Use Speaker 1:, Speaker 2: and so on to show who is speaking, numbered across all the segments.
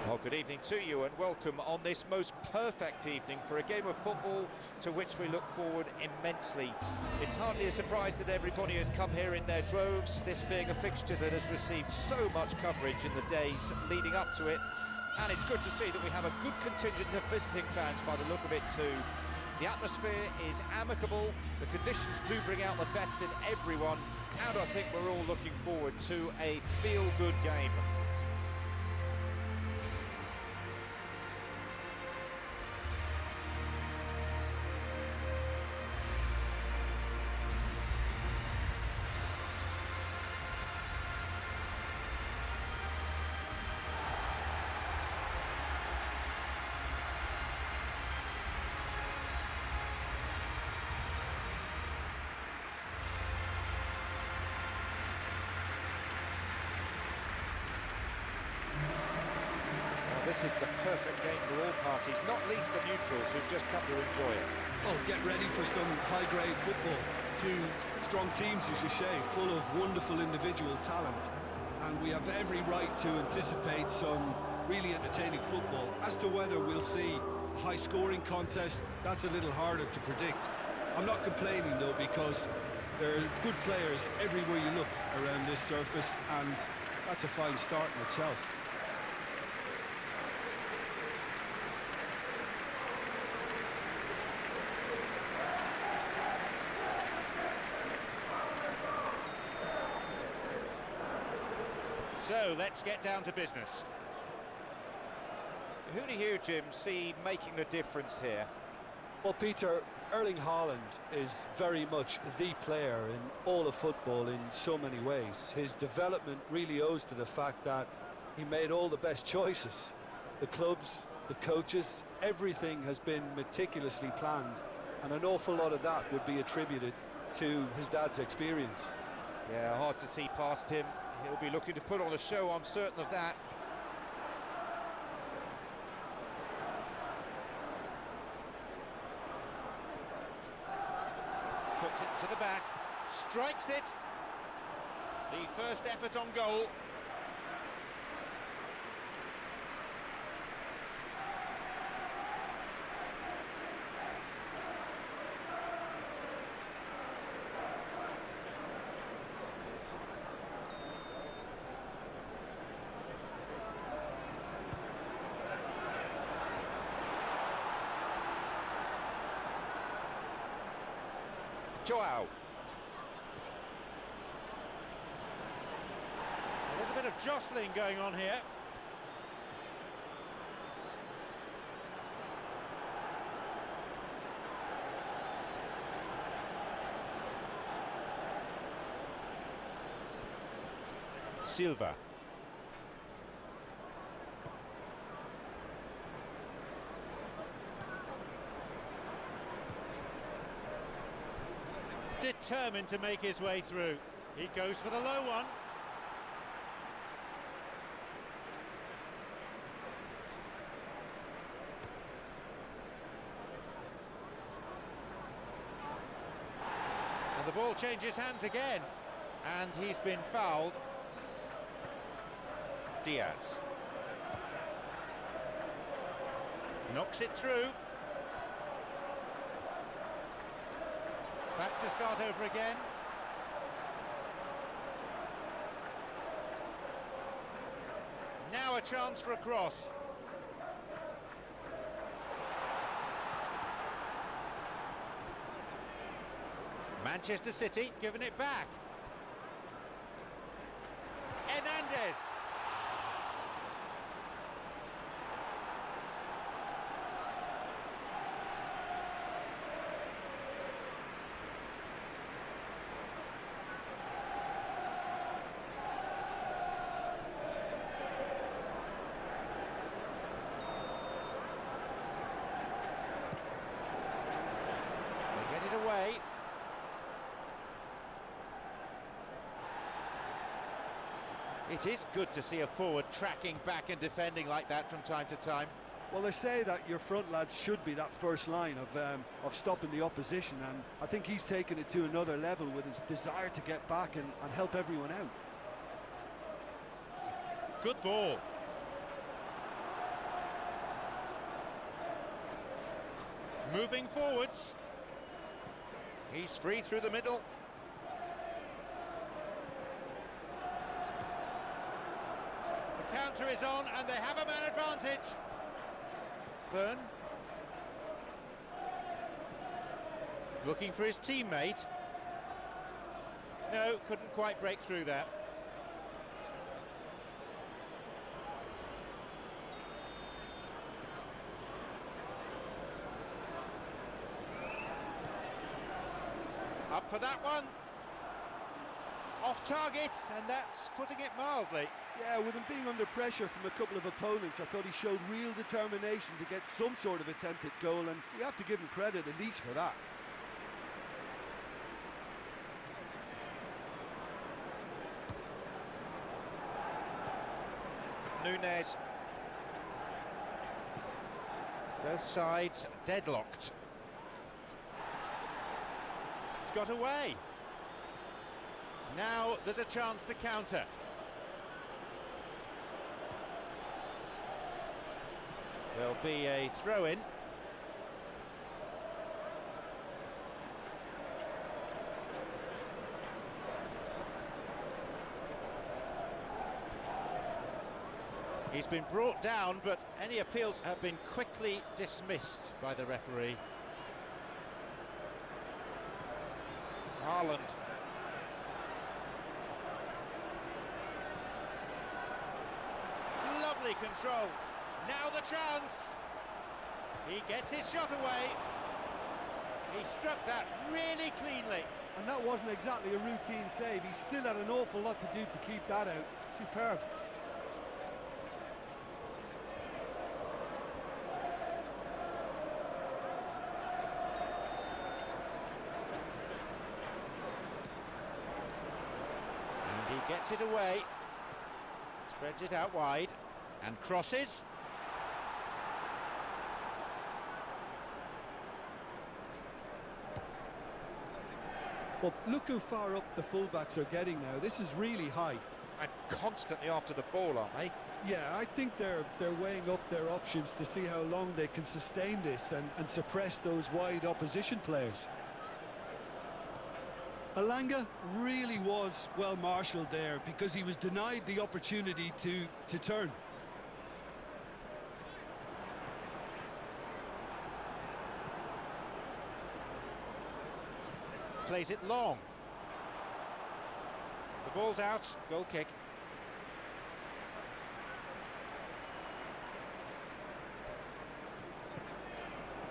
Speaker 1: Well, good evening to you and welcome on this most perfect evening for a game of football to which we look forward immensely. It's hardly a surprise that everybody has come here in their droves, this being a fixture that has received so much coverage in the days leading up to it. And it's good to see that we have a good contingent of visiting fans by the look of it too. The atmosphere is amicable, the conditions do bring out the best in everyone, and I think we're all looking forward to a feel-good game. This is the perfect game for all parties, not least the neutrals who've just come to enjoy it.
Speaker 2: Oh, get ready for some high-grade football. Two strong teams, as you say, full of wonderful individual talent. And we have every right to anticipate some really entertaining football. As to whether we'll see a high-scoring contest, that's a little harder to predict. I'm not complaining, though, because there are good players everywhere you look around this surface, and that's a fine start in itself.
Speaker 1: So, let's get down to business. Who do you, Jim, see making the difference here?
Speaker 2: Well, Peter, Erling Haaland is very much the player in all of football in so many ways. His development really owes to the fact that he made all the best choices. The clubs, the coaches, everything has been meticulously planned, and an awful lot of that would be attributed to his dad's experience.
Speaker 1: Yeah, hard to see past him. He'll be looking to put on a show, I'm certain of that. Puts it to the back, strikes it. The first effort on goal. Joao. A little bit of jostling going on here. Silva. Determined to make his way through. He goes for the low one. And the ball changes hands again. And he's been fouled. Diaz. Knocks it through. Back to start over again. Now a chance for a cross. Manchester City giving it back. Hernandez. Away. It is good to see a forward tracking back and defending like that from time to time.
Speaker 2: Well, they say that your front lads should be that first line of stopping the opposition, and I think he's taken it to another level with his desire to get back and help everyone out.
Speaker 1: Good ball. Moving forwards. He's free through the middle. The counter is on and they have a man advantage. Byrne. Looking for his teammate. No, couldn't quite break through that. Up for that one. Off target, and that's putting it mildly.
Speaker 2: Yeah, with him being under pressure from a couple of opponents, I thought he showed real determination to get some sort of attempt at goal, and we have to give him credit at least for that.
Speaker 1: Nunes. Both sides deadlocked. It's got away. Now there's a chance to counter. There'll be a throw-in. He's been brought down, but any appeals have been quickly dismissed by the referee. Haaland. Lovely control. Now the chance. He gets his shot away. He struck that really cleanly.
Speaker 2: And that wasn't exactly a routine save. He still had an awful lot to do to keep that out. Superb.
Speaker 1: He gets it away, spreads it out wide, and crosses.
Speaker 2: Well, look how far up the fullbacks are getting now. This is really high.
Speaker 1: And constantly after the ball, aren't they?
Speaker 2: Yeah, I think they're weighing up their options to see how long they can sustain this and suppress those wide opposition players. Alanga really was well marshalled there because he was denied the opportunity to turn.
Speaker 1: Plays it long. The ball's out, goal kick.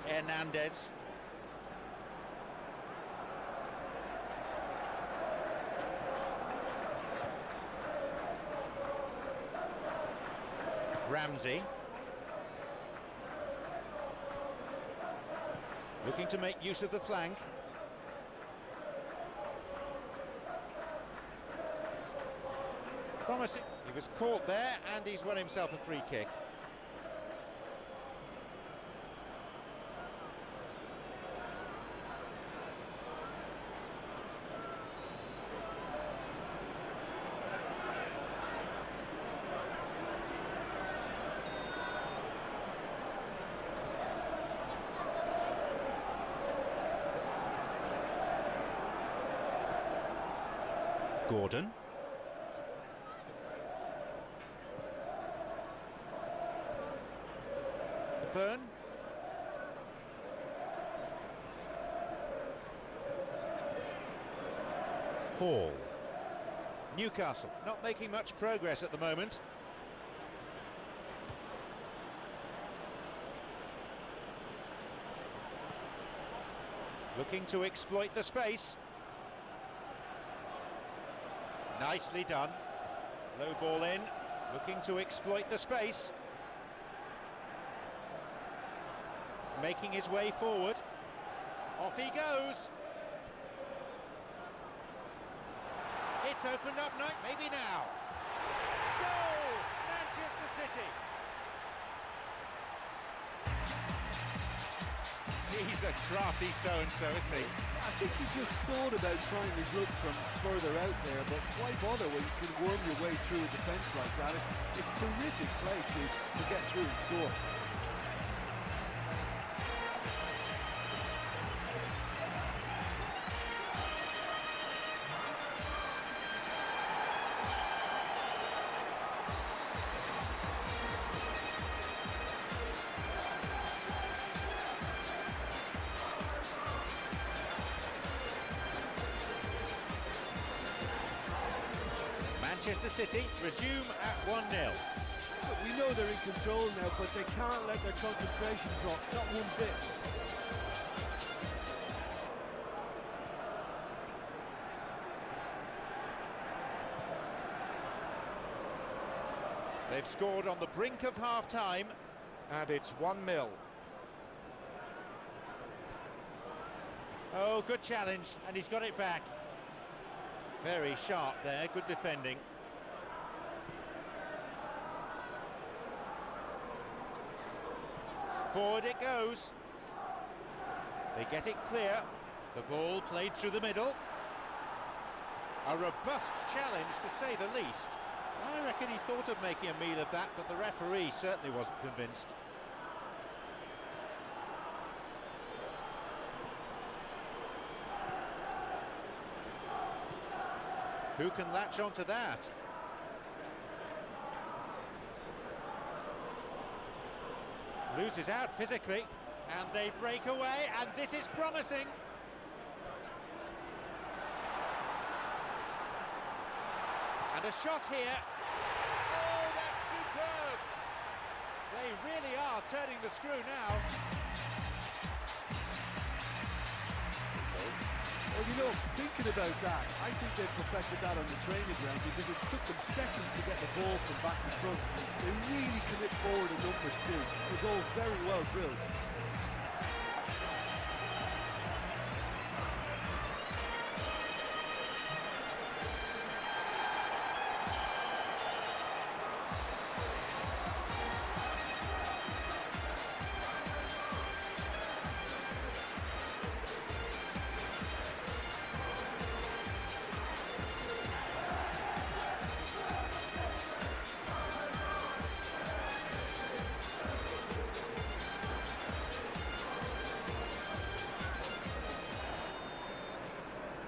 Speaker 1: Hernandez. Ramsey. Looking to make use of the flank. Promising. He was caught there and he's won himself a free kick. Gordon. Byrne. Hall. Newcastle not making much progress at the moment. Looking to exploit the space. Nicely done. Low ball in, looking to exploit the space. Making his way forward. Off he goes. It's opened up now, maybe now. Goal! Manchester City. He's a crafty so-and-so, isn't he?
Speaker 2: I think he just thought about trying his luck from further out there, but why bother when you can worm your way through a defence like that? It's terrific play to get through and score.
Speaker 1: Manchester City resume at 1-0.
Speaker 3: Look, we know they're in control now, but they can't let their concentration drop, not one bit.
Speaker 1: They've scored on the brink of half-time, and it's 1-0. Oh, good challenge, and he's got it back. Very sharp there, good defending. Forward it goes. They get it clear. The ball played through the middle. A robust challenge, to say the least. I reckon he thought of making a meal of that, but the referee certainly wasn't convinced. Who can latch onto that? Loses out physically, and they break away, and this is promising. And a shot here. Oh, that's superb! They really are turning the screw now.
Speaker 3: Well, you know, thinking about that, I think they perfected that on the training ground because it took them seconds to get the ball from back to front. They really commit forward in numbers too. It was all very well drilled.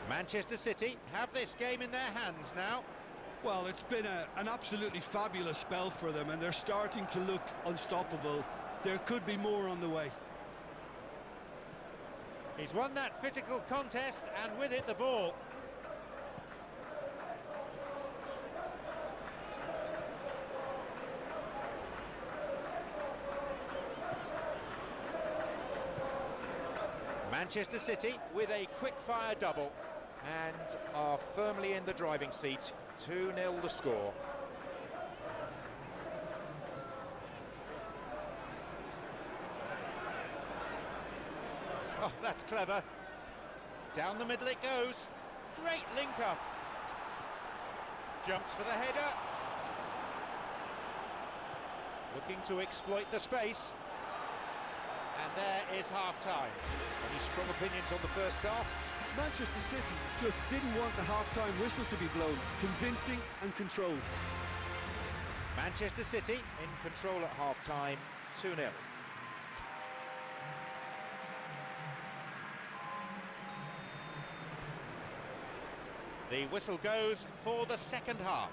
Speaker 1: Manchester City have this game in their hands now.
Speaker 2: Well, it's been an absolutely fabulous spell for them, and they're starting to look unstoppable. There could be more on the way.
Speaker 1: He's won that physical contest, and with it the ball. Manchester City with a quick-fire double and are firmly in the driving seat. 2-0 the score. Oh, that's clever. Down the middle it goes. Great link-up. Jumps for the header. Looking to exploit the space. And there is half-time. Any strong opinions on the first half?
Speaker 2: Manchester City just didn't want the half-time whistle to be blown. Convincing and controlled.
Speaker 1: Manchester City in control at half-time, 2-0. The whistle goes for the second half.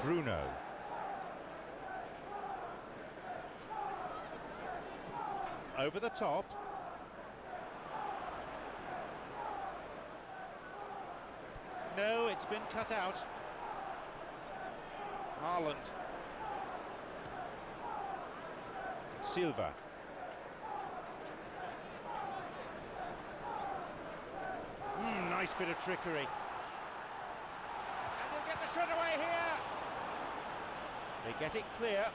Speaker 1: Bruno. Over the top. No, it's been cut out. Haaland. Silva. Nice bit of trickery. And he'll get the shot away here. They get it clear.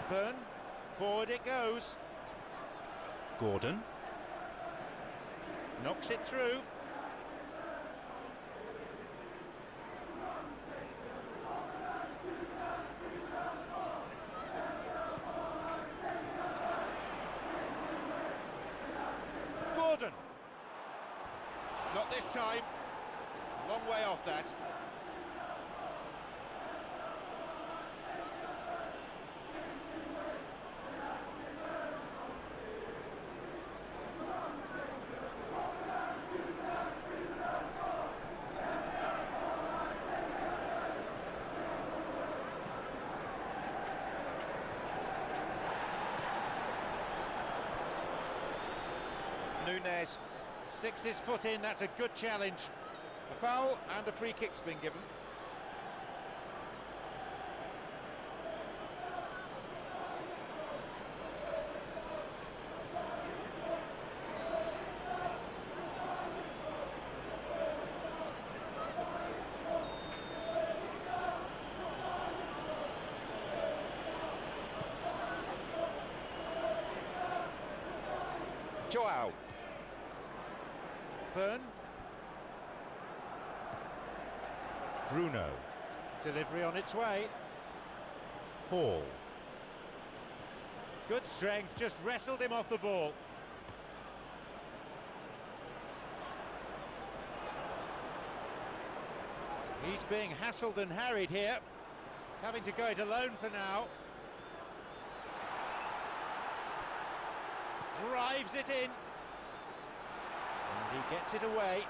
Speaker 1: Burn, forward it goes. Gordon. Knocks it through. Gordon. Not this time. Long way off that. Nunes sticks his foot in. That's a good challenge. A foul and a free kick's been given. Joao. Byrne. Bruno. Delivery on its way. Hall. Good strength, just wrestled him off the ball. He's being hassled and harried here. He's having to go it alone for now. Drives it in. And he gets it away.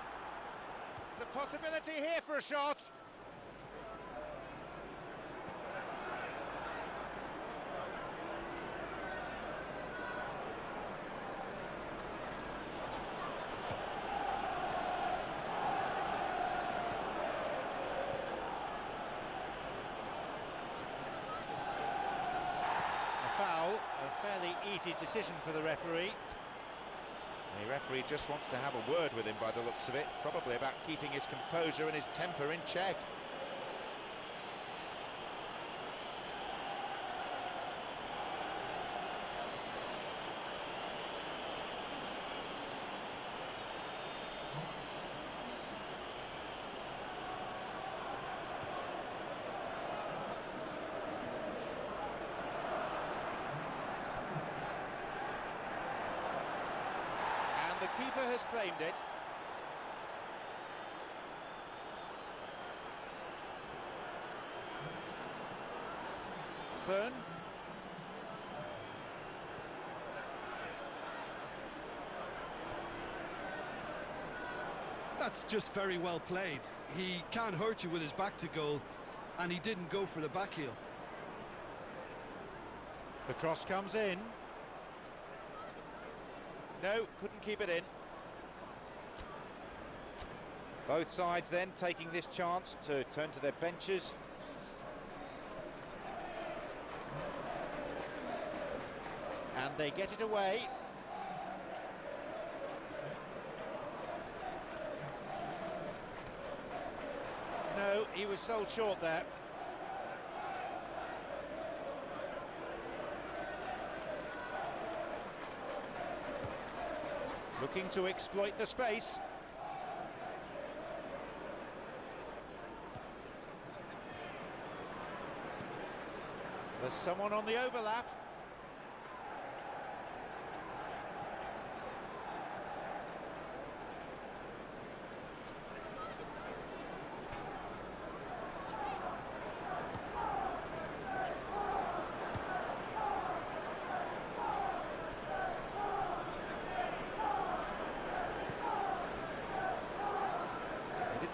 Speaker 1: There's a possibility here for a shot. Foul, a fairly easy decision for the referee. The referee just wants to have a word with him by the looks of it, probably about keeping his composure and his temper in check. The keeper has claimed it. Byrne.
Speaker 2: That's just very well played. He can't hurt you with his back to goal, and he didn't go for the back heel.
Speaker 1: The cross comes in. No, couldn't keep it in. Both sides then taking this chance to turn to their benches. And they get it away. No, he was sold short there. Looking to exploit the space. There's someone on the overlap.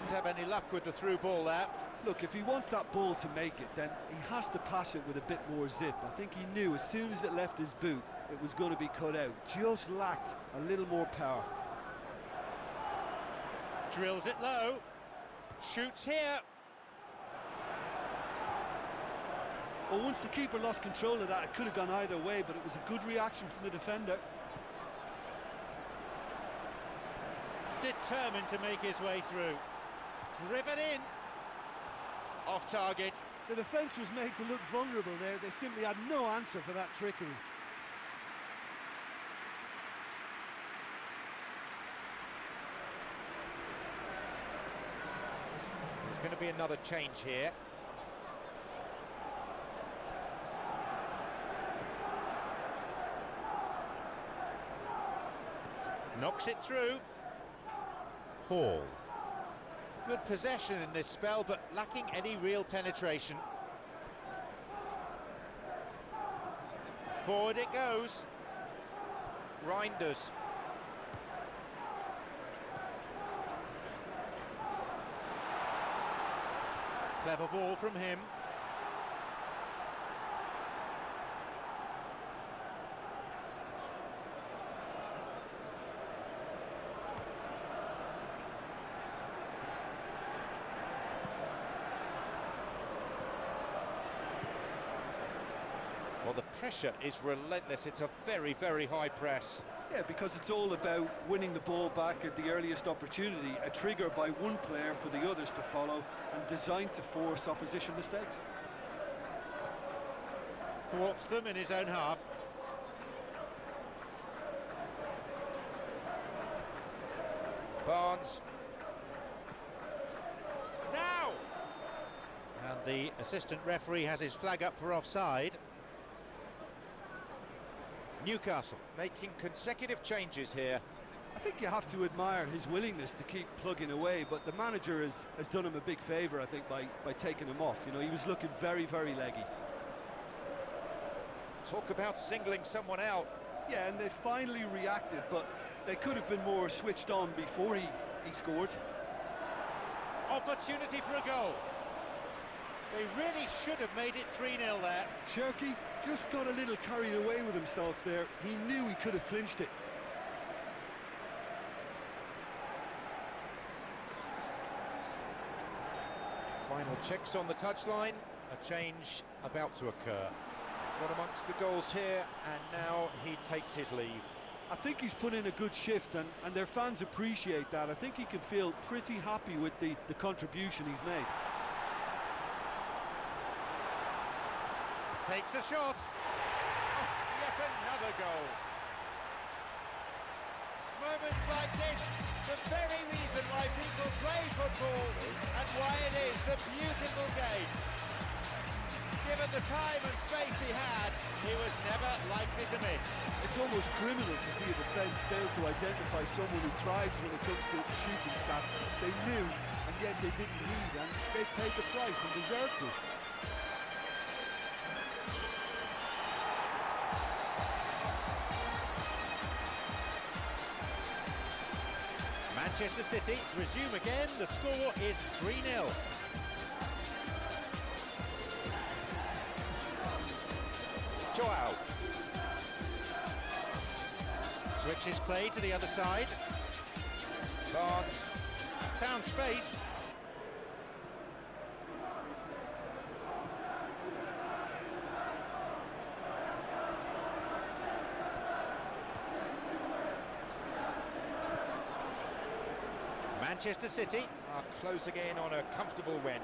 Speaker 1: Have any luck with the through ball there.
Speaker 3: Look, if he wants that ball to make it, then he has to pass it with a bit more zip. I think he knew as soon as it left his boot, it was going to be cut out. Just lacked a little more power.
Speaker 1: Drills it low. Shoots here.
Speaker 3: Well, once the keeper lost control of that, it could have gone either way, but it was a good reaction from the defender.
Speaker 1: Determined to make his way through. Driven in. Off target.
Speaker 3: The defence was made to look vulnerable there. They simply had no answer for that trickery.
Speaker 1: There's going to be another change here. Knocks it through. Hall. Good possession in this spell, but lacking any real penetration. Forward it goes. Reinders. Clever ball from him. pressure is relentless. It's a very, very high press.
Speaker 2: Yeah, because it's all about winning the ball back at the earliest opportunity, a trigger by one player for the others to follow, and designed to force opposition mistakes.
Speaker 1: Thwarts them in his own half. Barnes. Now! And the assistant referee has his flag up for offside. Newcastle making consecutive changes here.
Speaker 2: I think you have to admire his willingness to keep plugging away, but the manager has done him a big favour, I think, by taking him off. You know, he was looking very, very leggy.
Speaker 1: Talk about singling someone out.
Speaker 2: Yeah, and they finally reacted, but they could have been more switched on before he scored.
Speaker 1: Opportunity for a goal. They really should have made it 3-0 there.
Speaker 2: Cherky just got a little carried away with himself there. He knew he could have clinched it.
Speaker 1: Final checks on the touchline. A change about to occur. One amongst the goals here, and now he takes his leave.
Speaker 2: I think he's put in a good shift, and their fans appreciate that. I think he can feel pretty happy with the contribution he's made.
Speaker 1: Takes a shot. Oh, yet another goal. Moments like this, the very reason why people play football and why it is the beautiful game. Given the time and space he had, he was never likely to miss.
Speaker 2: It's almost criminal to see a defence fail to identify someone who thrives when it comes to shooting stats. They knew, and yet they didn't need, and they paid the price and deserved to.
Speaker 1: Manchester City resume again. The score is 3-0. Joao. Switches play to the other side. Barnes. Found space. Manchester City are closing in on a comfortable win.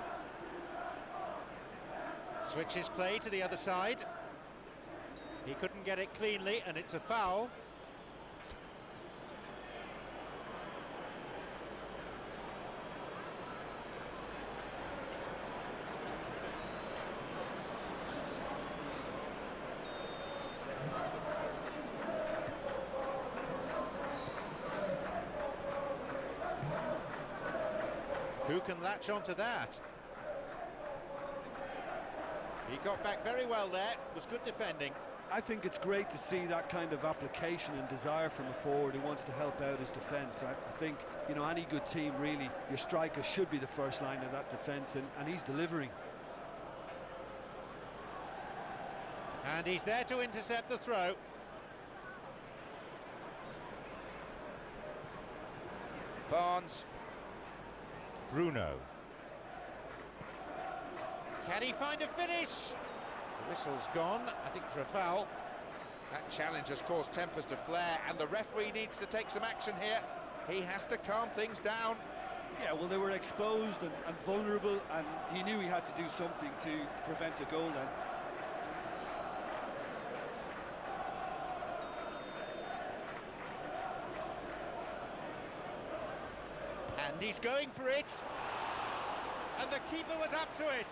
Speaker 1: Switches play to the other side. He couldn't get it cleanly, and it's a foul. Who can latch onto that? He got back very well there, was good defending.
Speaker 2: I think it's great to see that kind of application and desire from a forward who wants to help out his defence. I think, you know, any good team, really, your striker should be the first line of that defence, and he's delivering.
Speaker 1: And he's there to intercept the throw. Barnes. Bruno. Can he find a finish? The whistle's gone, I think, for a foul. That challenge has caused tempers to flare, and the referee needs to take some action here. He has to calm things down.
Speaker 2: Yeah, well, they were exposed and vulnerable, and he knew he had to do something to prevent a goal then.
Speaker 1: And he's going for it. And the keeper was up to it.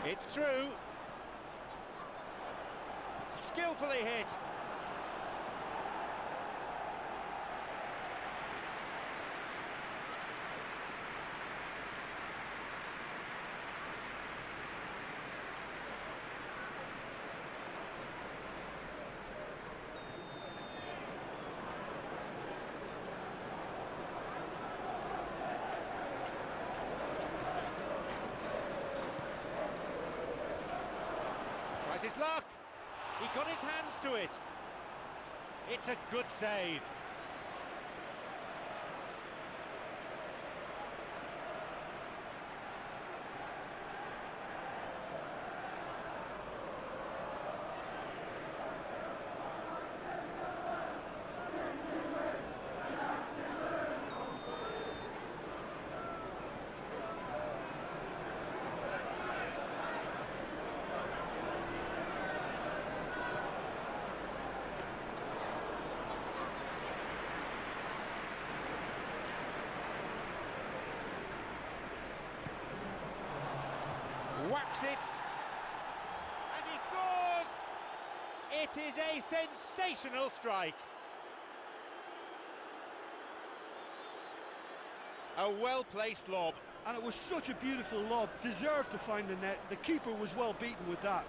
Speaker 1: It's through. Skillfully hit. his luck. He got his hands to it. It's a good save. Whacks it, and he scores! It is a sensational strike. A well-placed lob.
Speaker 3: And it was such a beautiful lob, deserved to find the net. The keeper was well beaten with that.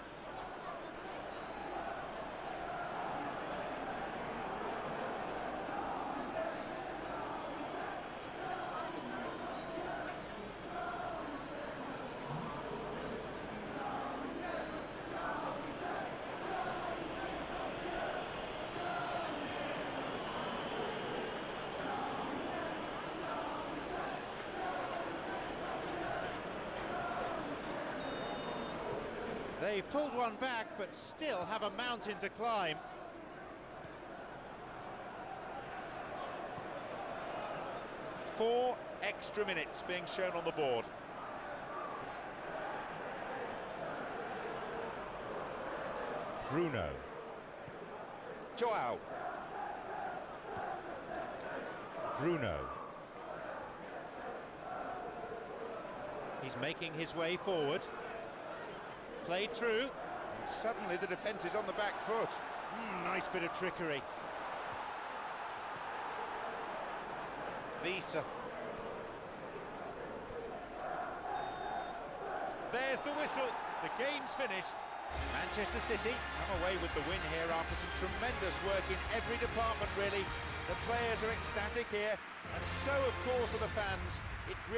Speaker 1: They've pulled one back, but still have a mountain to climb. Four extra minutes being shown on the board. Bruno. Joao. Bruno. He's making his way forward. Played through, and suddenly the defence is on the back foot. Nice bit of trickery. Visa. There's the whistle. The game's finished. Manchester City come away with the win here after some tremendous work in every department, really. The players are ecstatic here, and so, of course, are the fans. It really